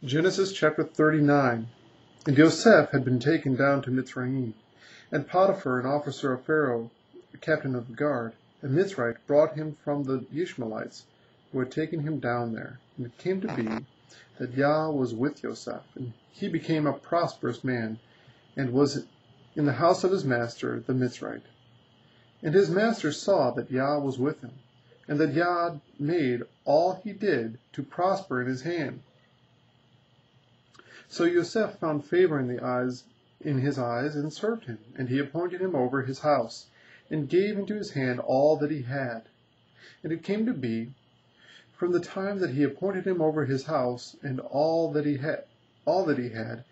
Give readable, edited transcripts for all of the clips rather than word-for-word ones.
Genesis chapter 39. And Yosef had been taken down to Mitzrayim, and Potiphar, an officer of Pharaoh, a captain of the guard, a Mitzrite, brought him from the Ishmaelites, who had taken him down there. And it came to be that Yah was with Yosef, and he became a prosperous man, and was in the house of his master, the Mitzrite. And his master saw that Yah was with him, and that Yah made all he did to prosper in his hand. So Yosef found favor in his eyes, and served him, and he appointed him over his house, and gave into his hand all that he had. And it came to be, from the time that he appointed him over his house, and all that he had,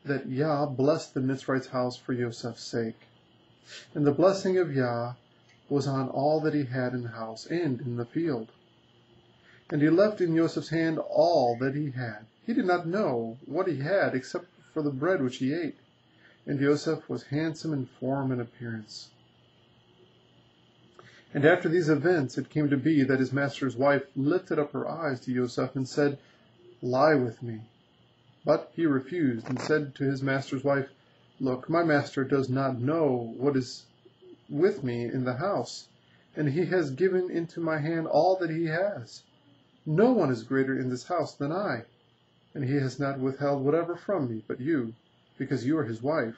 that Yah blessed the Mitzrite's house for Yosef's sake. And the blessing of Yah was on all that he had in the house and in the field. And he left in Yosef's hand all that he had. He did not know what he had except for the bread which he ate. And Yosef was handsome in form and appearance. And after these events it came to be that his master's wife lifted up her eyes to Yosef and said, "Lie with me." But he refused and said to his master's wife, "Look, my master does not know what is with me in the house, and he has given into my hand all that he has. No one is greater in this house than I, and he has not withheld whatever from me but you, because you are his wife.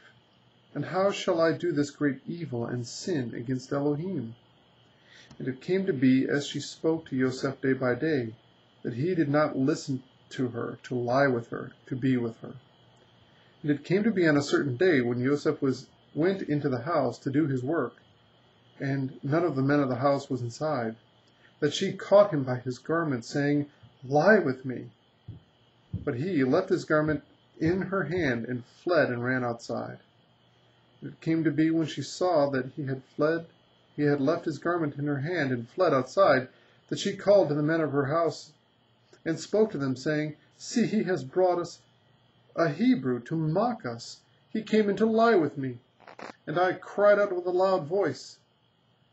And how shall I do this great evil and sin against Elohim?" And it came to be, as she spoke to Yosef day by day, that he did not listen to her, to lie with her, to be with her. And it came to be on a certain day, when Yosef went into the house to do his work, and none of the men of the house was inside, that she caught him by his garment, saying, "Lie with me." But he left his garment in her hand, and fled and ran outside. It came to be, when she saw that he had left his garment in her hand and fled outside, that she called to the men of her house, and spoke to them, saying, "See, he has brought us a Hebrew to mock us. He came in to lie with me." And I cried out with a loud voice.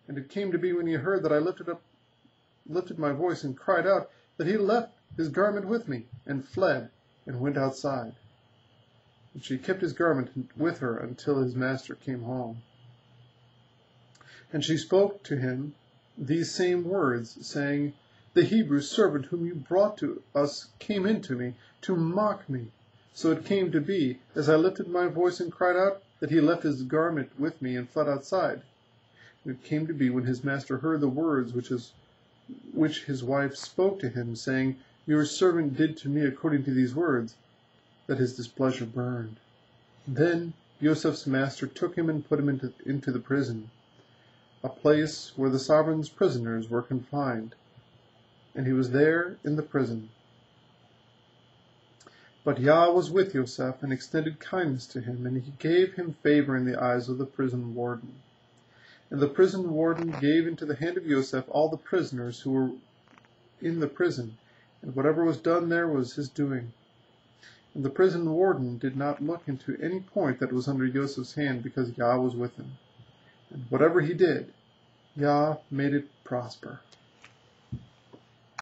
And it came to be, when he heard that I lifted my voice and cried out, that he left his garment with me, and fled, and went outside. And she kept his garment with her until his master came home. And she spoke to him these same words, saying, "The Hebrew servant whom you brought to us came in to me to mock me." So it came to be, as I lifted my voice and cried out, that he left his garment with me and fled outside. And it came to be, when his master heard the words which his wife spoke to him, saying, "Your servant did to me according to these words," that his displeasure burned. Then Yosef's master took him and put him into the prison, a place where the sovereign's prisoners were confined. And he was there in the prison. But Yah was with Yosef, and extended kindness to him, and he gave him favor in the eyes of the prison warden. And the prison warden gave into the hand of Yosef all the prisoners who were in the prison, and whatever was done there was his doing. And the prison warden did not look into any point that was under Yosef's hand, because Yah was with him. And whatever he did, Yah made it prosper.